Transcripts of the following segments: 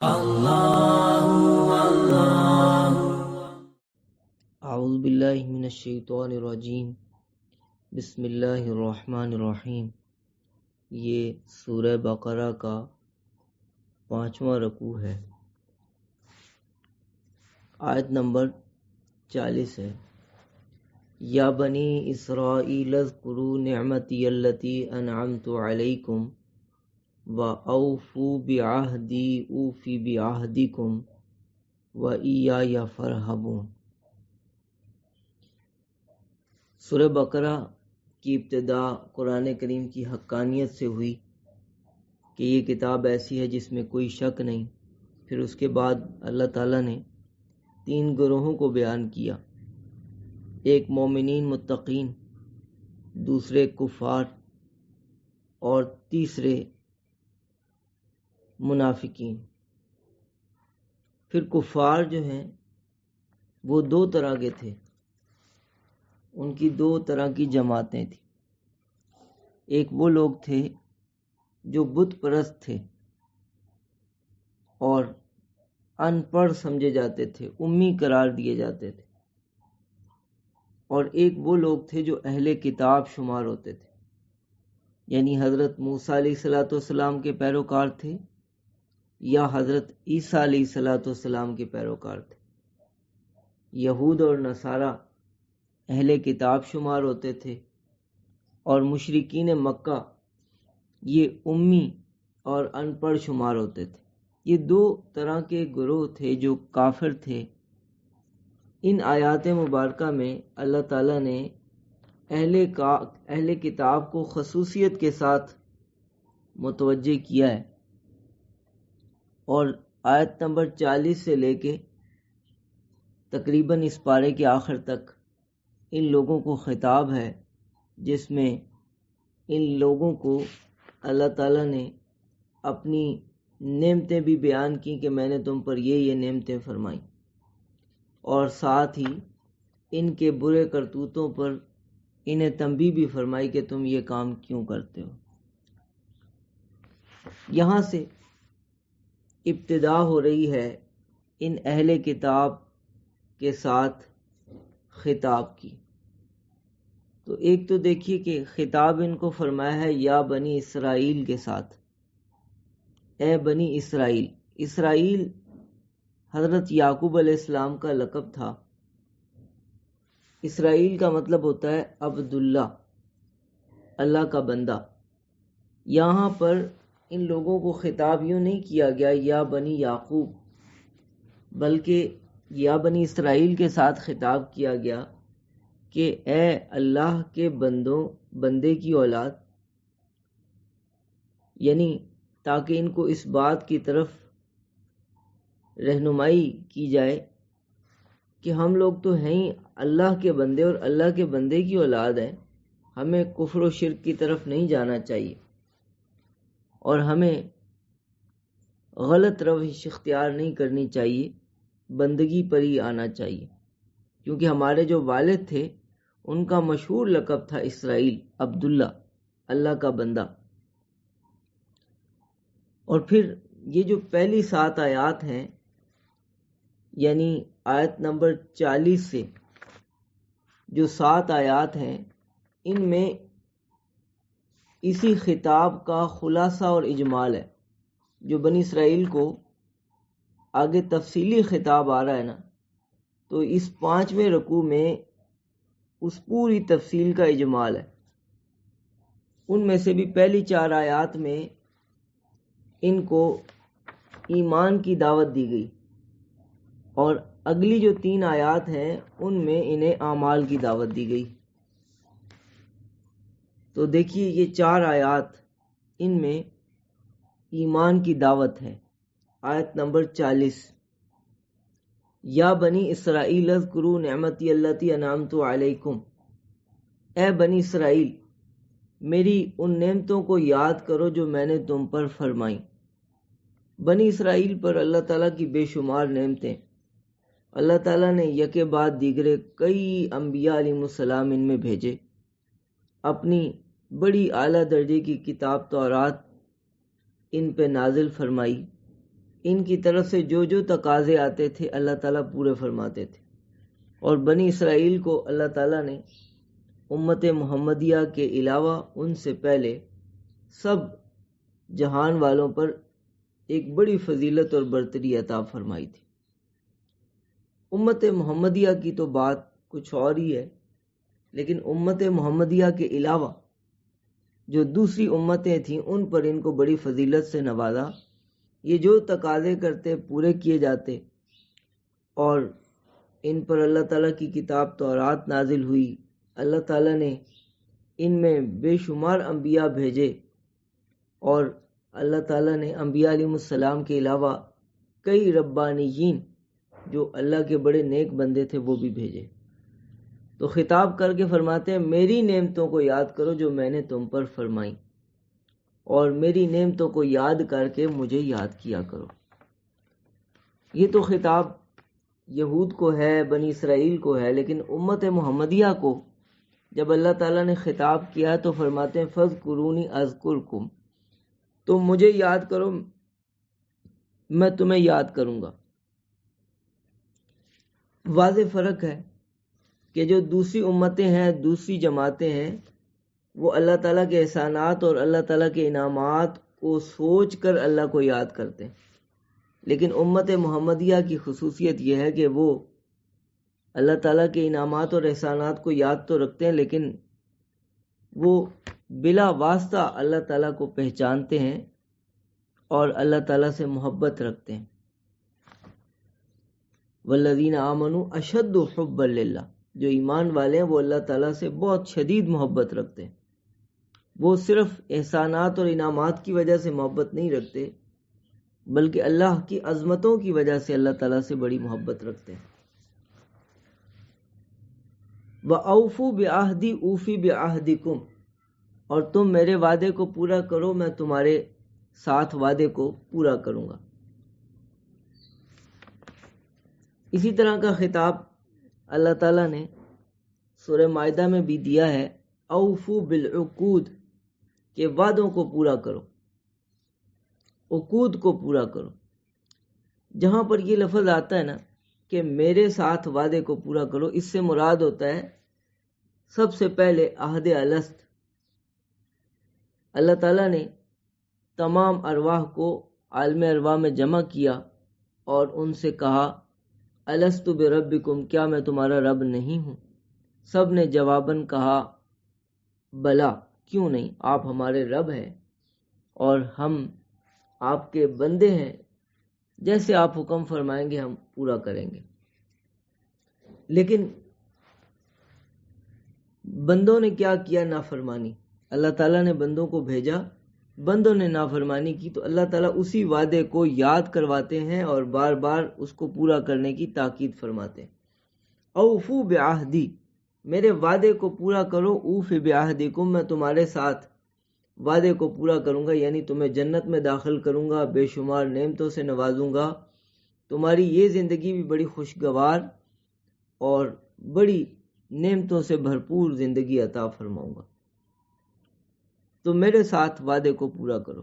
اعوذ باللہ من الشیطان الرجیم، بسم اللہ الرحمن الرحیم۔ یہ سورہ بقرہ کا 5واں رکوع ہے، آیت نمبر 40 ہے۔ یا بنی اسرائیل اذکروا نعمتی التی انعمت علیکم واوفوا بعہدی اوفی بعہدکم وایای فارہبون۔ سورہ بقرہ کی ابتدا قرآن کریم کی حقانیت سے ہوئی کہ یہ کتاب ایسی ہے جس میں کوئی شک نہیں۔ پھر اس کے بعد اللہ تعالیٰ نے 3 گروہوں کو بیان کیا، ایک مومنین متقین، دوسرے کفار اور تیسرے منافقین۔ پھر کفار جو ہیں وہ 2 طرح کے تھے، ان کی 2 طرح کی جماعتیں تھیں۔ ایک وہ لوگ تھے جو بت پرست تھے اور ان پڑھ سمجھے جاتے تھے، امی قرار دیے جاتے تھے، اور ایک وہ لوگ تھے جو اہل کتاب شمار ہوتے تھے، یعنی حضرت موسیٰ علیہ السلام کے پیروکار تھے یا حضرت عیسیٰ علیہ السلام کے پیروکار تھے۔ یہود اور نصارہ اہل کتاب شمار ہوتے تھے اور مشرکین مکہ یہ امی اور ان پڑھ شمار ہوتے تھے۔ یہ 2 طرح کے گروہ تھے جو کافر تھے۔ ان آیات مبارکہ میں اللہ تعالیٰ نے اہل کتاب کو خصوصیت کے ساتھ متوجہ کیا ہے، اور آیت نمبر 40 سے لے کے تقریباً اس پارے کے آخر تک ان لوگوں کو خطاب ہے، جس میں ان لوگوں کو اللہ تعالیٰ نے اپنی نعمتیں بھی بیان کی کہ میں نے تم پر یہ نعمتیں فرمائیں، اور ساتھ ہی ان کے برے کرتوتوں پر انہیں تنبیہ بھی فرمائی کہ تم یہ کام کیوں کرتے ہو۔ یہاں سے ابتدا ہو رہی ہے ان اہل کتاب کے ساتھ خطاب کی۔ تو ایک تو دیکھیے کہ خطاب ان کو فرمایا ہے یا بنی اسرائیل کے ساتھ، اے بنی اسرائیل۔ اسرائیل حضرت یعقوب علیہ السلام کا لقب تھا۔ اسرائیل کا مطلب ہوتا ہے عبداللہ، اللہ کا بندہ۔ یہاں پر ان لوگوں کو خطاب یوں نہیں کیا گیا یا بنی یعقوب، بلکہ یا بنی اسرائیل کے ساتھ خطاب کیا گیا کہ اے اللہ کے بندے کی اولاد، یعنی تاکہ ان کو اس بات کی طرف رہنمائی کی جائے کہ ہم لوگ تو ہیں ہی اللہ کے بندے اور اللہ کے بندے کی اولاد ہیں، ہمیں کفر و شرک کی طرف نہیں جانا چاہیے اور ہمیں غلط روش اختیار نہیں کرنی چاہیے، بندگی پر ہی آنا چاہیے، کیونکہ ہمارے جو والد تھے ان کا مشہور لقب تھا اسرائیل، عبداللہ، اللہ کا بندہ۔ اور پھر یہ جو پہلی 7 آیات ہیں، یعنی آیت نمبر 40 سے جو 7 آیات ہیں، ان میں اسی خطاب کا خلاصہ اور اجمال ہے۔ جو بنی اسرائیل کو آگے تفصیلی خطاب آ رہا ہے نا، تو اس 5ویں رکوع میں اس پوری تفصیل کا اجمال ہے۔ ان میں سے بھی پہلی 4 آیات میں ان کو ایمان کی دعوت دی گئی، اور اگلی جو 3 آیات ہیں ان میں انہیں اعمال کی دعوت دی گئی۔ تو دیکھیے یہ 4 آیات، ان میں ایمان کی دعوت ہے۔ آیت نمبر 40، یا بنی اسرائیل اذکروا نعمتی التی انعمت علیکم، اے بنی اسرائیل میری ان نعمتوں کو یاد کرو جو میں نے تم پر فرمائیں۔ بنی اسرائیل پر اللہ تعالیٰ کی بے شمار نعمتیں، اللہ تعالیٰ نے یکے بعد دیگرے کئی انبیاء علیہ السلام ان میں بھیجے، اپنی بڑی اعلیٰ درجے کی کتاب تورات ان پہ نازل فرمائی، ان کی طرف سے جو جو تقاضے آتے تھے اللہ تعالیٰ پورے فرماتے تھے، اور بنی اسرائیل کو اللہ تعالیٰ نے امت محمدیہ کے علاوہ ان سے پہلے سب جہان والوں پر ایک بڑی فضیلت اور برتری عطا فرمائی تھی۔ امت محمدیہ کی تو بات کچھ اور ہی ہے، لیکن امت محمدیہ کے علاوہ جو دوسری امتیں تھیں ان پر ان کو بڑی فضیلت سے نوازا۔ یہ جو تقاضے کرتے پورے کیے جاتے، اور ان پر اللہ تعالیٰ کی کتاب تورات نازل ہوئی۔ اللہ تعالیٰ نے ان میں بے شمار انبیاء بھیجے، اور اللہ تعالیٰ نے انبیاء علیہ السلام کے علاوہ کئی ربانیین جو اللہ کے بڑے نیک بندے تھے وہ بھی بھیجے۔ تو خطاب کر کے فرماتے ہیں میری نعمتوں کو یاد کرو جو میں نے تم پر فرمائی، اور میری نعمتوں کو یاد کر کے مجھے یاد کیا کرو۔ یہ تو خطاب یہود کو ہے، بنی اسرائیل کو ہے، لیکن امت محمدیہ کو جب اللہ تعالیٰ نے خطاب کیا تو فرماتے ہیں فَاذْكُرُونِی أَذْكُرْكُمْ، تم مجھے یاد کرو میں تمہیں یاد کروں گا۔ واضح فرق ہے کہ جو دوسری امتیں ہیں، دوسری جماعتیں ہیں، وہ اللہ تعالیٰ کے احسانات اور اللہ تعالیٰ کے انعامات کو سوچ کر اللہ کو یاد کرتے ہیں، لیکن امت محمدیہ کی خصوصیت یہ ہے کہ وہ اللہ تعالیٰ کے انعامات اور احسانات کو یاد تو رکھتے ہیں، لیکن وہ بلا واسطہ اللہ تعالیٰ کو پہچانتے ہیں اور اللہ تعالیٰ سے محبت رکھتے ہیں۔ والذین آمنوا اشد حبا للہ، جو ایمان والے ہیں وہ اللہ تعالیٰ سے بہت شدید محبت رکھتے ہیں۔ وہ صرف احسانات اور انعامات کی وجہ سے محبت نہیں رکھتے، بلکہ اللہ کی عظمتوں کی وجہ سے اللہ تعالیٰ سے بڑی محبت رکھتے ہیں۔ وَأَوْفُوا بِعَهْدِی أُوفِ بِعَهْدِکُمْ، اور تم میرے وعدے کو پورا کرو میں تمہارے ساتھ وعدے کو پورا کروں گا۔ اسی طرح کا خطاب اللہ تعالیٰ نے سورہ مائدہ میں بھی دیا ہے، اوفو بالعقود، کہ وعدوں کو پورا کرو، عقود کو پورا کرو۔ جہاں پر یہ لفظ آتا ہے نا کہ میرے ساتھ وعدے کو پورا کرو، اس سے مراد ہوتا ہے سب سے پہلے عہد الست۔ اللہ تعالیٰ نے تمام ارواح کو عالم ارواح میں جمع کیا اور ان سے کہا الست بربکم، کیا میں تمہارا رب نہیں ہوں؟ سب نے جواباً کہا بلا، کیوں نہیں، آپ ہمارے رب ہیں اور ہم آپ کے بندے ہیں، جیسے آپ حکم فرمائیں گے ہم پورا کریں گے۔ لیکن بندوں نے کیا کیا؟ نافرمانی۔ اللہ تعالیٰ نے بندوں کو بھیجا، بندوں نے نافرمانی کی، تو اللہ تعالیٰ اسی وعدے کو یاد کرواتے ہیں اور بار بار اس کو پورا کرنے کی تاکید فرماتے ہیں۔ اوفو بعہدی، میرے وعدے کو پورا کرو، اوف بعہدکم، میں تمہارے ساتھ وعدے کو پورا کروں گا، یعنی تمہیں جنت میں داخل کروں گا، بے شمار نعمتوں سے نوازوں گا، تمہاری یہ زندگی بھی بڑی خوشگوار اور بڑی نعمتوں سے بھرپور زندگی عطا فرماؤں گا، تو میرے ساتھ وعدے کو پورا کرو۔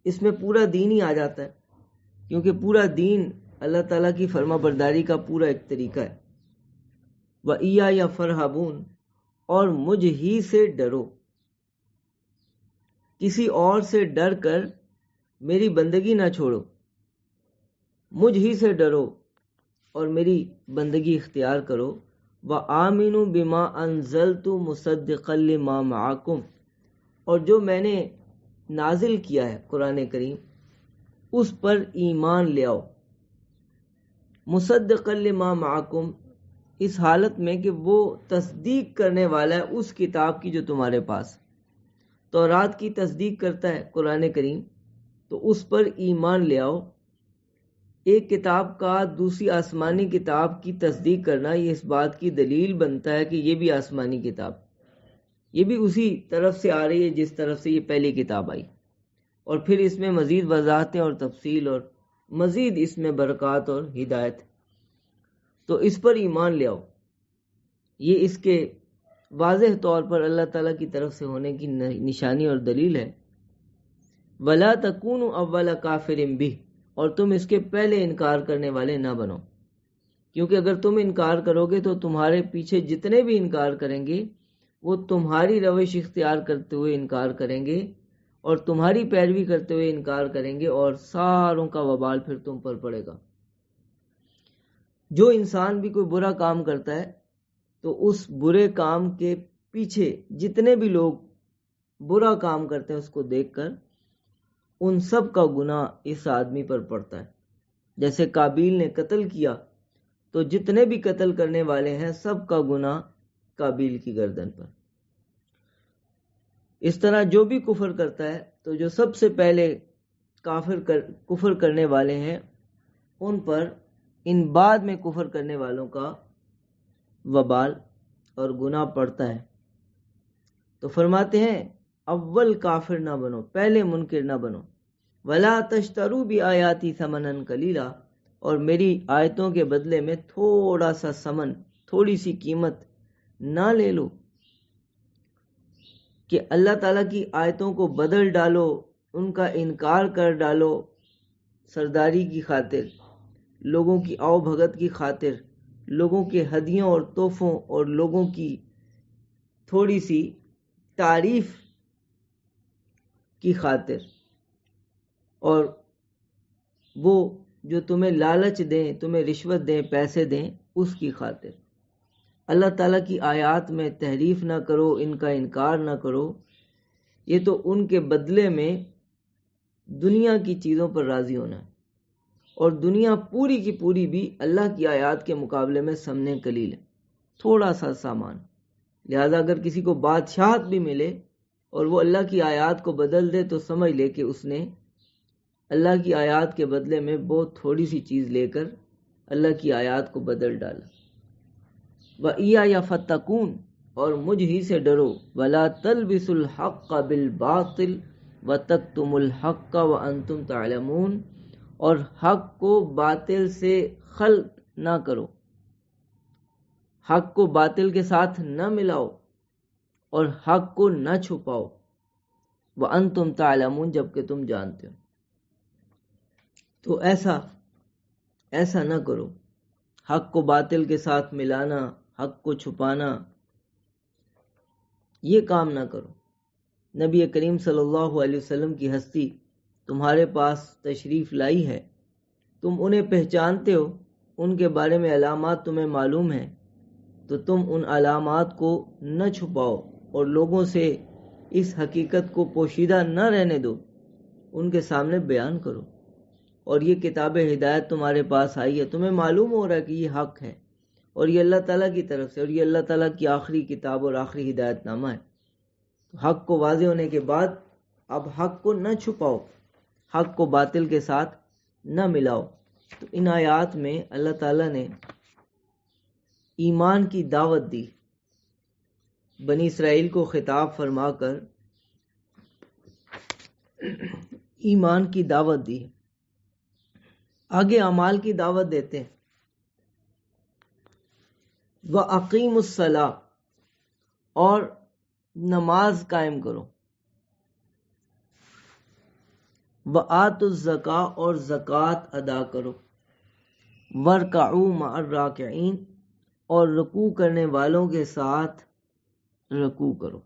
اس میں پورا دین ہی آ جاتا ہے، کیونکہ پورا دین اللہ تعالیٰ کی فرما برداری کا پورا ایک طریقہ ہے۔ وَإِيَّايَ فَارْهَبُونَ، اور مجھ ہی سے ڈرو، کسی اور سے ڈر کر میری بندگی نہ چھوڑو، مجھ ہی سے ڈرو اور میری بندگی اختیار کرو۔ وَآمِنُوا بِمَا أَنزَلْتُ مُصَدِّقًا لِمَا مَعَكُمْ، اور جو میں نے نازل کیا ہے قرآن کریم اس پر ایمان لے آؤ۔ مصدقا لما معکم، اس حالت میں کہ وہ تصدیق کرنے والا ہے اس کتاب کی جو تمہارے پاس، تورات کی تصدیق کرتا ہے قرآن کریم، تو اس پر ایمان لے آؤ۔ ایک کتاب کا دوسری آسمانی کتاب کی تصدیق کرنا، یہ اس بات کی دلیل بنتا ہے کہ یہ بھی آسمانی کتاب، یہ بھی اسی طرف سے آ رہی ہے جس طرف سے یہ پہلی کتاب آئی، اور پھر اس میں مزید وضاحتیں اور تفصیل اور مزید اس میں برکات اور ہدایت، تو اس پر ایمان لے آؤ۔ یہ اس کے واضح طور پر اللہ تعالیٰ کی طرف سے ہونے کی نشانی اور دلیل ہے۔ وَلَا تَكُونُوا أَوَّلَ كَافِرٍ بِهِ، اور تم اس کے پہلے انکار کرنے والے نہ بنو، کیونکہ اگر تم انکار کرو گے تو تمہارے پیچھے جتنے بھی انکار کریں گے وہ تمہاری روش اختیار کرتے ہوئے انکار کریں گے اور تمہاری پیروی کرتے ہوئے انکار کریں گے، اور ساروں کا وبال پھر تم پر پڑے گا۔ جو انسان بھی کوئی برا کام کرتا ہے تو اس برے کام کے پیچھے جتنے بھی لوگ برا کام کرتے ہیں اس کو دیکھ کر ان سب کا گناہ اس آدمی پر پڑتا ہے۔ جیسے قابیل نے قتل کیا تو جتنے بھی قتل کرنے والے ہیں سب کا گناہ قابیل کی گردن پر۔ اس طرح جو بھی کفر کرتا ہے تو جو سب سے پہلے کفر کرنے والے ہیں ان پر ان بعد میں کفر کرنے والوں کا وبال اور گناہ پڑتا ہے۔ تو فرماتے ہیں اول کافر نہ بنو، پہلے منکر نہ بنو، ولا تشتروا بآیاتی ثمنا قلیلا، اور میری آیتوں کے بدلے میں تھوڑا سا ثمن، تھوڑی سی قیمت نہ لے لو، کہ اللہ تعالیٰ کی آیتوں کو بدل ڈالو، ان کا انکار کر ڈالو سرداری کی خاطر، لوگوں کی آؤ بھگت کی خاطر، لوگوں کے ہدیوں اور تحفوں اور لوگوں کی تھوڑی سی تعریف کی خاطر، اور وہ جو تمہیں لالچ دیں، تمہیں رشوت دیں، پیسے دیں، اس کی خاطر۔ اللہ تعالیٰ کی آیات میں تحریف نہ کرو، ان کا انکار نہ کرو، یہ تو ان کے بدلے میں دنیا کی چیزوں پر راضی ہونا ہے، اور دنیا پوری کی پوری بھی اللہ کی آیات کے مقابلے میں سمنے قلیل ہے، تھوڑا سا سامان۔ لہذا اگر کسی کو بادشاہت بھی ملے اور وہ اللہ کی آیات کو بدل دے تو سمجھ لے کہ اس نے اللہ کی آیات کے بدلے میں بہت تھوڑی سی چیز لے کر اللہ کی آیات کو بدل ڈالا۔ وَإِيَّايَ فَاتَّقُونِ، اور مجھ ہی سے ڈرو، وَلَا تَلْبِسُوا الْحَقَّ بِالْبَاطِلِ وَتَكْتُمُوا الْحَقَّ وَأَنْتُمْ تَعْلَمُونَ، اور حق کو باطل سے خلط نہ کرو، حق کو باطل کے ساتھ نہ ملاؤ اور حق کو نہ چھپاؤ، وَأَنْتُمْ تَعْلَمُونَ، جبکہ تم جانتے ہو۔ تو ایسا نہ کرو، حق کو باطل کے ساتھ ملانا، حق کو چھپانا، یہ کام نہ کرو۔ نبی کریم صلی اللہ علیہ وسلم کی ہستی تمہارے پاس تشریف لائی ہے، تم انہیں پہچانتے ہو، ان کے بارے میں علامات تمہیں معلوم ہیں، تو تم ان علامات کو نہ چھپاؤ اور لوگوں سے اس حقیقت کو پوشیدہ نہ رہنے دو، ان کے سامنے بیان کرو۔ اور یہ کتاب ہدایت تمہارے پاس آئی ہے، تمہیں معلوم ہو رہا ہے کہ یہ حق ہے اور یہ اللہ تعالیٰ کی طرف سے، اور یہ اللہ تعالیٰ کی آخری کتاب اور آخری ہدایت نامہ ہے۔ تو حق کو واضح ہونے کے بعد اب حق کو نہ چھپاؤ، حق کو باطل کے ساتھ نہ ملاؤ۔ تو ان آیات میں اللہ تعالیٰ نے ایمان کی دعوت دی، بنی اسرائیل کو خطاب فرما کر ایمان کی دعوت دی۔ آگے اعمال کی دعوت دیتے ہیں، وَأَقِیمُوا الصَّلَاةَ، اور نماز قائم کرو، وَآتُوا الزَّکاۃَ، اور زکوٰۃ ادا کرو، وَارْکَعُوا مَعَ الرَّاکِعِینَ، اور رکوع کرنے والوں کے ساتھ رکوع کرو۔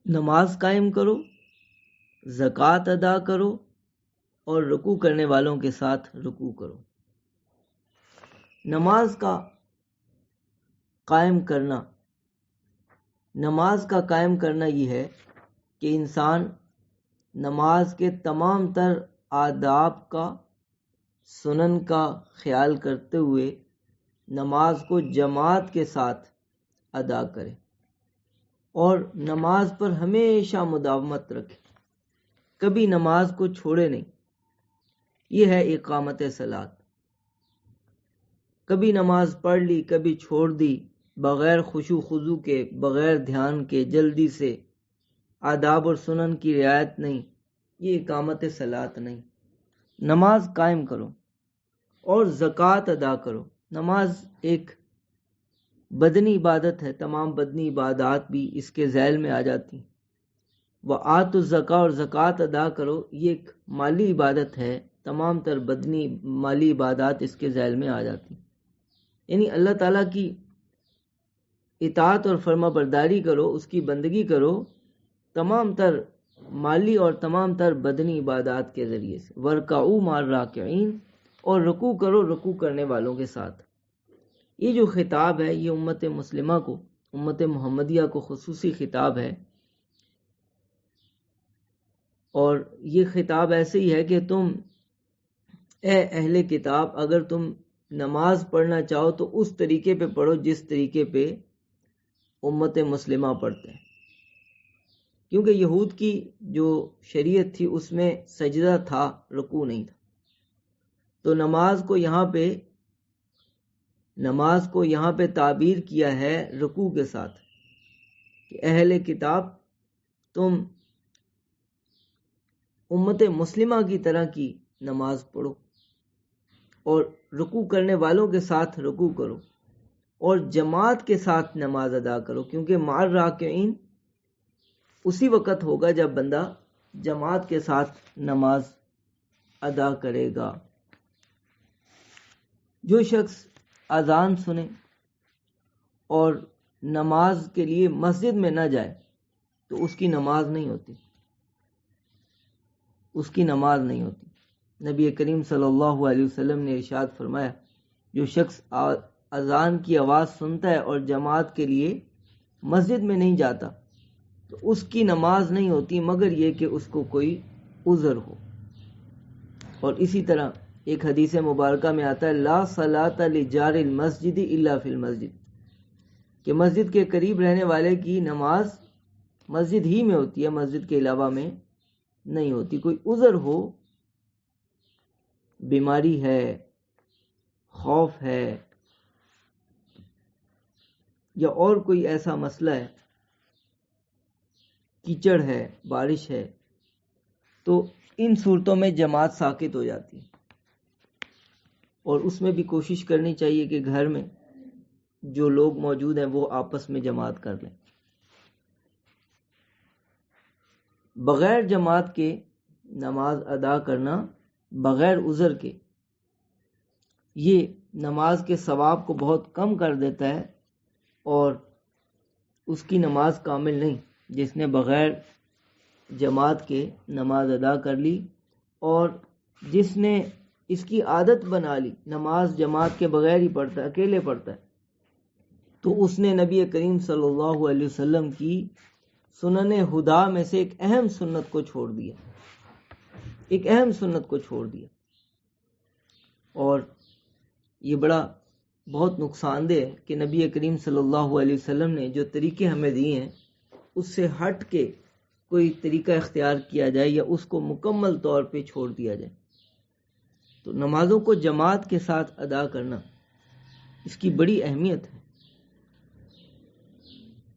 نماز قائم کرو، زکوٰۃ ادا کرو اور رکوع کرنے والوں کے ساتھ رکوع کرو۔ نماز کا قائم کرنا یہ ہے کہ انسان نماز کے تمام تر آداب کا، سنن کا خیال کرتے ہوئے نماز کو جماعت کے ساتھ ادا کرے اور نماز پر ہمیشہ مداومت رکھے، کبھی نماز کو چھوڑے نہیں۔ یہ ہے اقامت صلاۃ۔ کبھی نماز پڑھ لی، کبھی چھوڑ دی، بغیر خشوع خضوع کے، بغیر دھیان کے، جلدی سے، آداب اور سنن کی رعایت نہیں، یہ اقامت صلاۃ نہیں۔ نماز قائم کرو اور زکوٰۃ ادا کرو۔ نماز ایک بدنی عبادت ہے، تمام بدنی عبادات بھی اس کے ذیل میں آ جاتی ہیں۔ وآتوا الزکاۃ، اور زکوٰۃ ادا کرو، یہ ایک مالی عبادت ہے، تمام تر بدنی مالی عبادات اس کے ذیل میں آ جاتی، یعنی اللہ تعالیٰ کی اطاعت اور فرما برداری کرو، اس کی بندگی کرو تمام تر مالی اور تمام تر بدنی عبادات کے ذریعے سے۔ وَارْكَعُوا مَعَ الرَّاكِعِينَ، اور رکوع کرو رکوع کرنے والوں کے ساتھ۔ یہ جو خطاب ہے یہ امت مسلمہ کو، امت محمدیہ کو خصوصی خطاب ہے، اور یہ خطاب ایسے ہی ہے کہ تم اے اہل کتاب، اگر تم نماز پڑھنا چاہو تو اس طریقے پہ پڑھو جس طریقے پہ امت مسلمہ پڑھتے ہیں، کیونکہ یہود کی جو شریعت تھی اس میں سجدہ تھا، رکوع نہیں تھا، تو نماز کو یہاں پہ تعبیر کیا ہے رکوع کے ساتھ کہ اہل کتاب تم امت مسلمہ کی طرح کی نماز پڑھو اور رکوع کرنے والوں کے ساتھ رکوع کرو اور جماعت کے ساتھ نماز ادا کرو، کیونکہ مع الراکعین اسی وقت ہوگا جب بندہ جماعت کے ساتھ نماز ادا کرے گا۔ جو شخص اذان سنے اور نماز کے لیے مسجد میں نہ جائے تو اس کی نماز نہیں ہوتی، اس کی نماز نہیں ہوتی۔ نبی کریم صلی اللہ علیہ وسلم نے ارشاد فرمایا، جو شخص اذان کی آواز سنتا ہے اور جماعت کے لیے مسجد میں نہیں جاتا تو اس کی نماز نہیں ہوتی، مگر یہ کہ اس کو کوئی عذر ہو۔ اور اسی طرح ایک حدیث مبارکہ میں آتا ہے، لا صلاۃ لجار المسجد الا فی المسجد، کہ مسجد کے قریب رہنے والے کی نماز مسجد ہی میں ہوتی ہے، مسجد کے علاوہ میں نہیں ہوتی۔ کوئی عذر ہو، بیماری ہے، خوف ہے، یا اور کوئی ایسا مسئلہ ہے، کیچڑ ہے، بارش ہے، تو ان صورتوں میں جماعت ساقط ہو جاتی ہے، اور اس میں بھی کوشش کرنی چاہیے کہ گھر میں جو لوگ موجود ہیں وہ آپس میں جماعت کر لیں۔ بغیر جماعت کے نماز ادا کرنا، بغیر عذر کے، یہ نماز کے ثواب کو بہت کم کر دیتا ہے، اور اس کی نماز کامل نہیں جس نے بغیر جماعت کے نماز ادا کر لی، اور جس نے اس کی عادت بنا لی نماز جماعت کے بغیر ہی پڑھتا ہے، اکیلے پڑھتا ہے، تو اس نے نبی کریم صلی اللہ علیہ وسلم کی سنن ہدا میں سے ایک اہم سنت کو چھوڑ دیا، ایک اہم سنت کو چھوڑ دیا۔ اور یہ بہت نقصان دہ ہے کہ نبی کریم صلی اللہ علیہ وسلم نے جو طریقے ہمیں دیے ہیں اس سے ہٹ کے کوئی طریقہ اختیار کیا جائے یا اس کو مکمل طور پہ چھوڑ دیا جائے۔ تو نمازوں کو جماعت کے ساتھ ادا کرنا، اس کی بڑی اہمیت ہے۔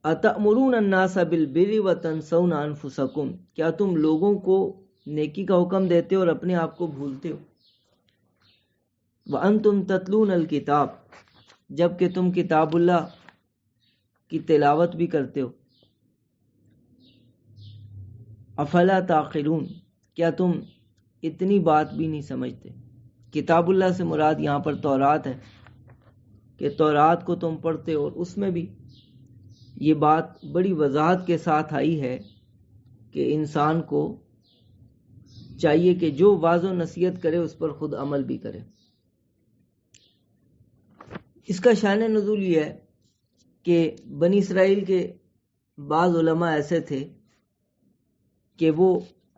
اَتَأْمُرُونَ النَّاسَ بِالْبِرِّ وَتَنْسَوْنَ أَنفُسَكُمْ، کیا تم لوگوں کو نیکی کا حکم دیتے ہو اور اپنے آپ کو بھولتے ہو؟ وَأَنْتُمْ تَتْلُونَ الْكِتَابَ، جب کہ تم کتاب اللہ کی تلاوت بھی کرتے ہو۔ افلا تعقلون، کیا تم اتنی بات بھی نہیں سمجھتے؟ کتاب اللہ سے مراد یہاں پر تورات ہے، کہ تورات کو تم پڑھتے ہو، اور اس میں بھی یہ بات بڑی وضاحت کے ساتھ آئی ہے کہ انسان کو چاہیے کہ جو واعظ و نصیحت کرے اس پر خود عمل بھی کرے۔ اس کا شان نزول یہ ہے کہ بنی اسرائیل کے بعض علماء ایسے تھے کہ وہ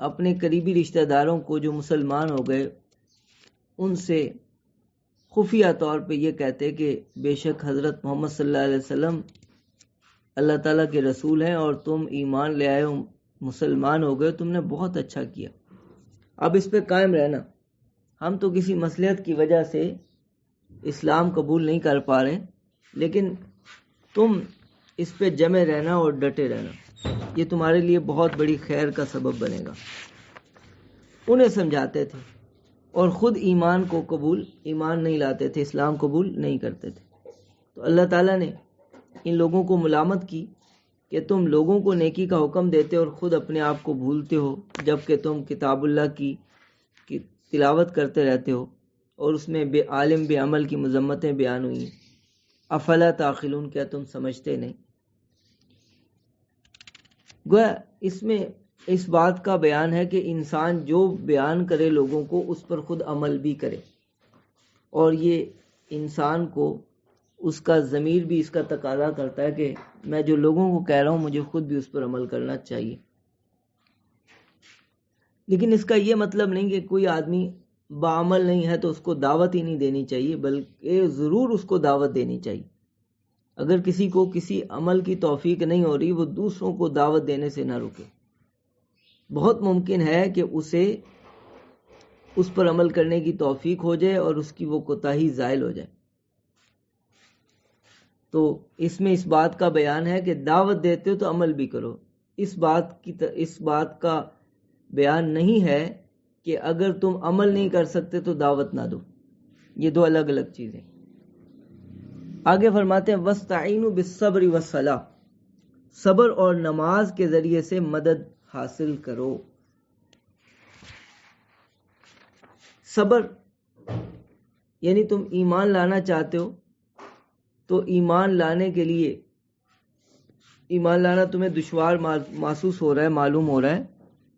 اپنے قریبی رشتہ داروں کو جو مسلمان ہو گئے ان سے خفیہ طور پہ یہ کہتے کہ بے شک حضرت محمد صلی اللہ علیہ وسلم اللہ تعالیٰ کے رسول ہیں اور تم ایمان لے آئے ہو، مسلمان ہو گئے، تم نے بہت اچھا کیا، اب اس پہ قائم رہنا، ہم تو کسی مصلحت کی وجہ سے اسلام قبول نہیں کر پا رہے، لیکن تم اس پہ جمے رہنا اور ڈٹے رہنا، یہ تمہارے لیے بہت بڑی خیر کا سبب بنے گا۔ انہیں سمجھاتے تھے اور خود ایمان نہیں لاتے تھے، اسلام قبول نہیں کرتے تھے۔ تو اللہ تعالیٰ نے ان لوگوں کو ملامت کی کہ تم لوگوں کو نیکی کا حکم دیتے اور خود اپنے آپ کو بھولتے ہو، جبکہ تم کتاب اللہ کی تلاوت کرتے رہتے ہو اور اس میں بے عالم بے عمل کی مذمتیں بیان ہوئی ہیں۔ افلا تعقلون، کیا تم سمجھتے نہیں؟ گویا اس میں اس بات کا بیان ہے کہ انسان جو بیان کرے لوگوں کو، اس پر خود عمل بھی کرے، اور یہ انسان کو اس کا ضمیر بھی اس کا تقاضا کرتا ہے کہ میں جو لوگوں کو کہہ رہا ہوں مجھے خود بھی اس پر عمل کرنا چاہیے۔ لیکن اس کا یہ مطلب نہیں کہ کوئی آدمی بعمل نہیں ہے تو اس کو دعوت ہی نہیں دینی چاہیے، بلکہ ضرور اس کو دعوت دینی چاہیے۔ اگر کسی کو کسی عمل کی توفیق نہیں ہو رہی، وہ دوسروں کو دعوت دینے سے نہ رکے۔ بہت ممکن ہے کہ اسے اس پر عمل کرنے کی توفیق ہو جائے اور اس کی وہ کوتاہی زائل ہو جائے۔ تو اس میں اس بات کا بیان ہے کہ دعوت دیتے ہو تو عمل بھی کرو۔ اس بات کا بیان نہیں ہے کہ اگر تم عمل نہیں کر سکتے تو دعوت نہ دو۔ یہ دو الگ الگ چیزیں۔ آگے فرماتے ہیں وَاسْتَعِینُوا بِالصَّبْرِ وَالصَّلَاةِ، صبر اور نماز کے ذریعے سے مدد حاصل کرو۔ صبر یعنی تم ایمان لانا چاہتے ہو تو ایمان لانے کے لیے، ایمان لانا تمہیں دشوار محسوس ہو رہا ہے، معلوم ہو رہا ہے،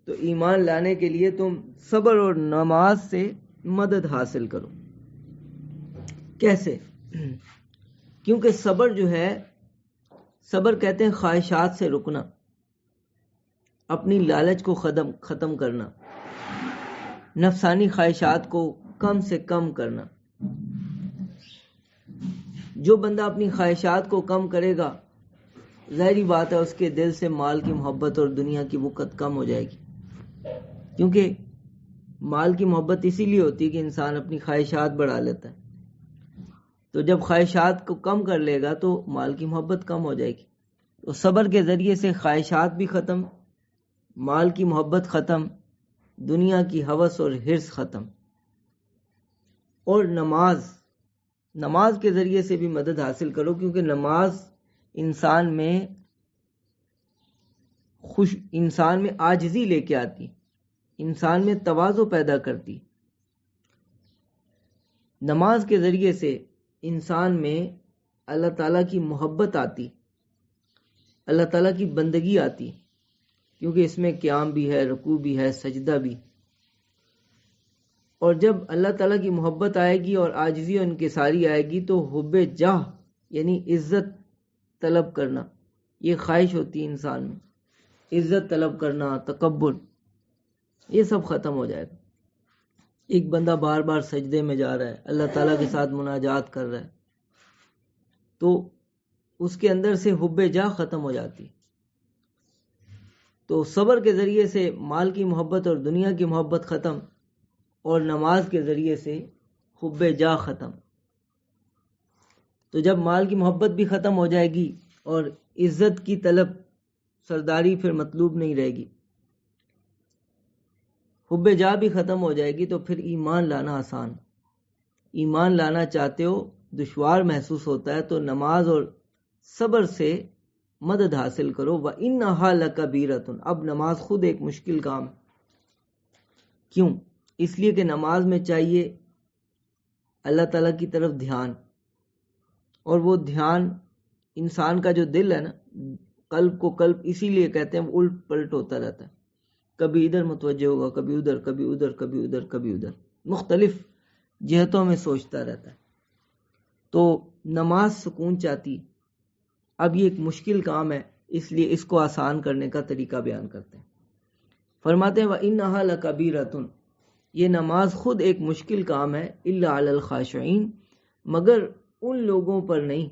تو ایمان لانے کے لیے تم صبر اور نماز سے مدد حاصل کرو۔ کیسے؟ کیونکہ صبر جو ہے، صبر کہتے ہیں خواہشات سے رکنا، اپنی لالچ کو ختم کرنا، نفسانی خواہشات کو کم سے کم کرنا۔ جو بندہ اپنی خواہشات کو کم کرے گا، ظاہری بات ہے اس کے دل سے مال کی محبت اور دنیا کی بکت کم ہو جائے گی، کیونکہ مال کی محبت اسی لیے ہوتی ہے کہ انسان اپنی خواہشات بڑھا لیتا ہے۔ تو جب خواہشات کو کم کر لے گا تو مال کی محبت کم ہو جائے گی۔ تو صبر کے ذریعے سے خواہشات بھی ختم، مال کی محبت ختم، دنیا کی ہوس اور حرص ختم۔ اور نماز کے ذریعے سے بھی مدد حاصل کرو، کیونکہ نماز انسان میں عاجزی لے کے آتی، انسان میں تواضع پیدا کرتی۔ نماز کے ذریعے سے انسان میں اللہ تعالیٰ کی محبت آتی، اللہ تعالیٰ کی بندگی آتی، کیونکہ اس میں قیام بھی ہے، رکوع بھی ہے، سجدہ بھی۔ اور جب اللہ تعالیٰ کی محبت آئے گی اور عاجزی اور انکساری آئے گی تو حب جاہ یعنی عزت طلب کرنا، یہ خواہش ہوتی ہے انسان میں، عزت طلب کرنا، تکبر، یہ سب ختم ہو جائے گا۔ ایک بندہ بار بار سجدے میں جا رہا ہے، اللہ تعالیٰ کے ساتھ مناجات کر رہا ہے، تو اس کے اندر سے حب جاہ ختم ہو جاتی۔ تو صبر کے ذریعے سے مال کی محبت اور دنیا کی محبت ختم، اور نماز کے ذریعے سے حب جاہ ختم۔ تو جب مال کی محبت بھی ختم ہو جائے گی اور عزت کی طلب، سرداری پھر مطلوب نہیں رہے گی، حب جاہ بھی ختم ہو جائے گی، تو پھر ایمان لانا آسان۔ ایمان لانا چاہتے ہو، دشوار محسوس ہوتا ہے، تو نماز اور صبر سے مدد حاصل کرو۔ وَإِنَّهَا لَكَبِيرَةٌ، اب نماز خود ایک مشکل کام ہے۔ کیوں؟ اس لیے کہ نماز میں چاہیے اللہ تعالیٰ کی طرف دھیان، اور وہ دھیان انسان کا جو دل ہے نا، قلب اسی لیے کہتے ہیں وہ الٹ پلٹ ہوتا رہتا ہے، کبھی ادھر متوجہ ہوگا، کبھی ادھر، کبھی ادھر، کبھی ادھر، کبھی ادھر، مختلف جہتوں میں سوچتا رہتا ہے۔ تو نماز سکون چاہتی، اب یہ ایک مشکل کام ہے، اس لیے اس کو آسان کرنے کا طریقہ بیان کرتے ہیں۔ فرماتے ہیں وَإِنَّهَا لَكَبِيرَةٌ، یہ نماز خود ایک مشکل کام ہے، إِلَّا عَلَى الْخَاشِعِينَ، مگر ان لوگوں پر نہیں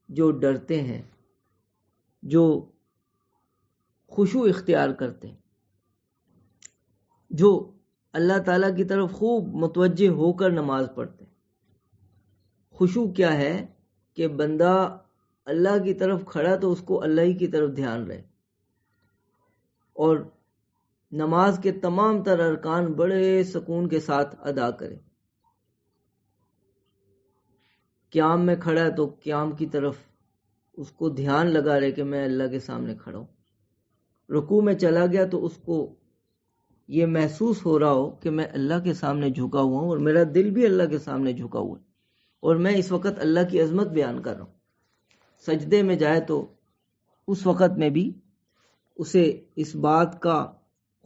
جو ڈرتے ہیں، جو خشوع اختیار کرتے ہیں، جو اللہ تعالیٰ کی طرف خوب متوجہ ہو کر نماز پڑھتے ہیں۔ خشوع کیا ہے؟ کہ بندہ اللہ کی طرف کھڑا تو اس کو اللہ ہی کی طرف دھیان رہے، اور نماز کے تمام تر ارکان بڑے سکون کے ساتھ ادا کرے۔ قیام میں کھڑا ہے تو قیام کی طرف اس کو دھیان لگا رہے کہ میں اللہ کے سامنے کھڑا ہوں. رکوع میں چلا گیا تو اس کو یہ محسوس ہو رہا ہو کہ میں اللہ کے سامنے جھکا ہوا ہوں اور میرا دل بھی اللہ کے سامنے جھکا ہوا ہے اور میں اس وقت اللہ کی عظمت بیان کر رہا ہوں. سجدے میں جائے تو اس وقت میں بھی اسے اس بات کا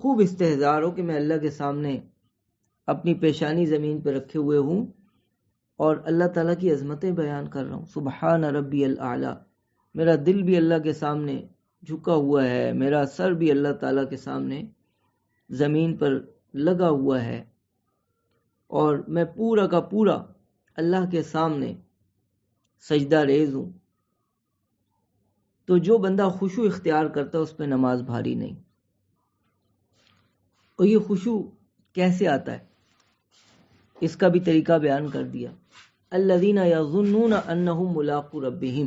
خوب استحضار ہو کہ میں اللہ کے سامنے اپنی پیشانی زمین پہ رکھے ہوئے ہوں اور اللہ تعالیٰ کی عظمتیں بیان کر رہا ہوں. سبحان ربی الاعلی. میرا دل بھی اللہ کے سامنے جھکا ہوا ہے، میرا سر بھی اللہ تعالیٰ کے سامنے زمین پر لگا ہوا ہے اور میں پورا کا پورا اللہ کے سامنے سجدہ ریز ہوں. تو جو بندہ خشوع اختیار کرتا ہے اس پہ نماز بھاری نہیں. اور یہ خشوع کیسے آتا ہے اس کا بھی طریقہ بیان کر دیا. الذین یظنون انہم ملاقو ربہم،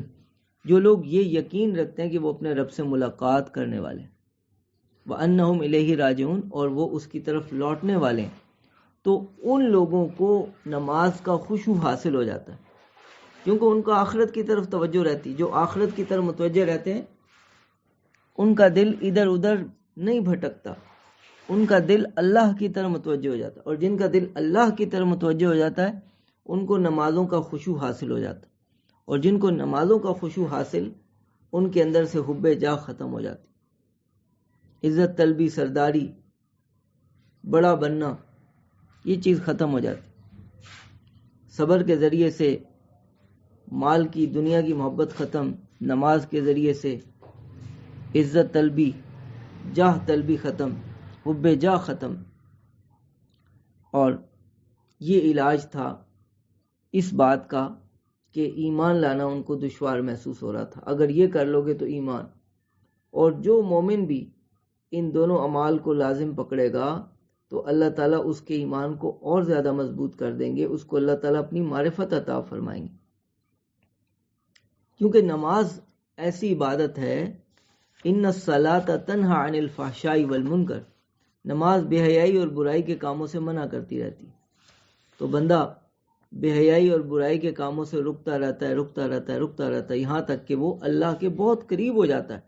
جو لوگ یہ یقین رکھتے ہیں کہ وہ اپنے رب سے ملاقات کرنے والے ہیں، وانہم الیہ راجعون، اور وہ اس کی طرف لوٹنے والے ہیں. تو ان لوگوں کو نماز کا خشوع حاصل ہو جاتا ہے کیونکہ ان کا آخرت کی طرف توجہ رہتی. جو آخرت کی طرف متوجہ رہتے ہیں ان کا دل ادھر ادھر نہیں بھٹکتا، ان کا دل اللہ کی طرف متوجہ ہو جاتا ہے. اور جن کا دل اللہ کی طرف متوجہ ہو جاتا ہے ان کو نمازوں کا خشوع حاصل ہو جاتا ہے. اور جن کو نمازوں کا خشوع حاصل، ان کے اندر سے حب جاہ ختم ہو جاتی. عزت طلبی، سرداری، بڑا بننا، یہ چیز ختم ہو جاتی. صبر کے ذریعے سے مال کی، دنیا کی محبت ختم. نماز کے ذریعے سے عزت طلبی، جاہ طلبی ختم، حب جاہ ختم. اور یہ علاج تھا اس بات کا کہ ایمان لانا ان کو دشوار محسوس ہو رہا تھا. اگر یہ کر لو گے تو ایمان. اور جو مومن بھی ان دونوں اعمال کو لازم پکڑے گا تو اللہ تعالیٰ اس کے ایمان کو اور زیادہ مضبوط کر دیں گے. اس کو اللہ تعالیٰ اپنی معرفت عطا فرمائیں گے. کیونکہ نماز ایسی عبادت ہے، ان الصلاۃ تنہا عن الفحشاء والمنکر، نماز بے حیائی اور برائی کے کاموں سے منع کرتی رہتی. تو بندہ بے حیائی اور برائی کے کاموں سے رکتا رہتا ہے یہاں تک کہ وہ اللہ کے بہت قریب ہو جاتا ہے.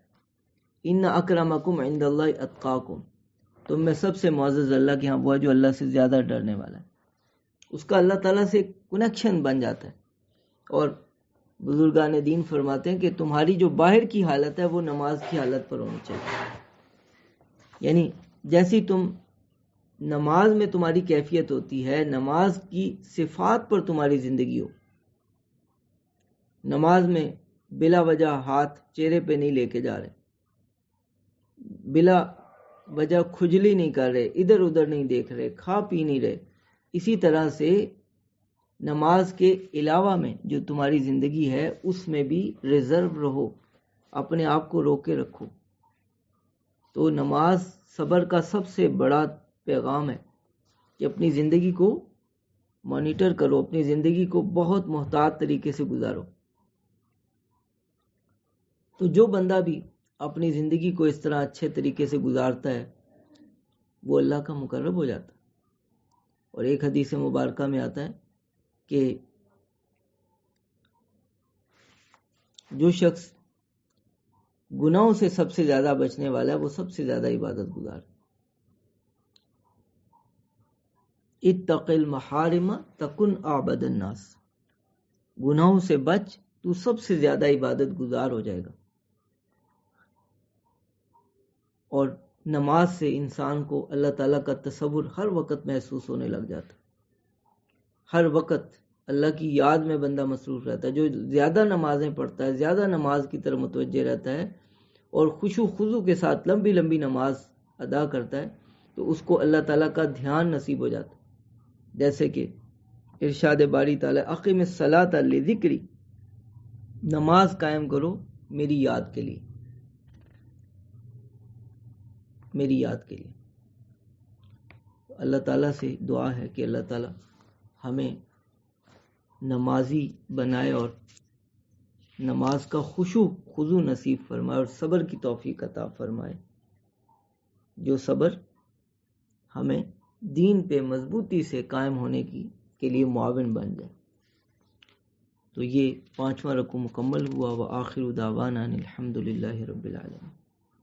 ان اکرمکم عند اللہ اتقاکم، تم میں سب سے معزز اللہ کے ہاں وہ ہے جو اللہ سے زیادہ ڈرنے والا ہے. اس کا اللہ تعالیٰ سے کنیکشن بن جاتا ہے. اور بزرگان دین فرماتے ہیں کہ تمہاری جو باہر کی حالت ہے وہ نماز کی حالت پر ہونی چاہیے. یعنی جیسی تم نماز میں تمہاری کیفیت ہوتی ہے، نماز کی صفات پر تمہاری زندگی ہو. نماز میں بلا وجہ ہاتھ چہرے پہ نہیں لے کے جا رہے، بلا وجہ کھجلی نہیں کر رہے، ادھر ادھر نہیں دیکھ رہے، کھا پی نہیں رہے. اسی طرح سے نماز کے علاوہ میں جو تمہاری زندگی ہے اس میں بھی ریزرو رہو، اپنے آپ کو روکے رکھو. تو نماز صبر کا سب سے بڑا پیغام ہے کہ اپنی زندگی کو مانیٹر کرو، اپنی زندگی کو بہت محتاط طریقے سے گزارو. تو جو بندہ بھی اپنی زندگی کو اس طرح اچھے طریقے سے گزارتا ہے وہ اللہ کا مقرب ہو جاتا ہے. اور ایک حدیث مبارکہ میں آتا ہے کہ جو شخص گناہوں سے سب سے زیادہ بچنے والا ہے وہ سب سے زیادہ عبادت گزار. اتق المحارم تکن اعبد الناس، گناہوں سے بچ تو سب سے زیادہ عبادت گزار ہو جائے گا. اور نماز سے انسان کو اللہ تعالیٰ کا تصور ہر وقت محسوس ہونے لگ جاتا. ہر وقت اللہ کی یاد میں بندہ مصروف رہتا ہے. جو زیادہ نمازیں پڑھتا ہے، زیادہ نماز کی طرف متوجہ رہتا ہے اور خشوع خضوع کے ساتھ لمبی لمبی نماز ادا کرتا ہے تو اس کو اللہ تعالیٰ کا دھیان نصیب ہو جاتا ہے. جیسے کہ ارشاد باری تعالیٰ اقیم الصلاۃ لذکری، نماز قائم کرو میری یاد کے لیے، میری یاد کے لیے. اللہ تعالیٰ سے دعا ہے کہ اللہ تعالیٰ ہمیں نمازی بنائے اور نماز کا خشوع خضوع نصیب فرمائے اور صبر کی توفیق عطا فرمائے، جو صبر ہمیں دین پہ مضبوطی سے قائم ہونے کے لیے معاون بن جائے. تو یہ 5واں رکوع مکمل ہوا۔ وآخر دعوانا الحمد للہ رب العالمین۔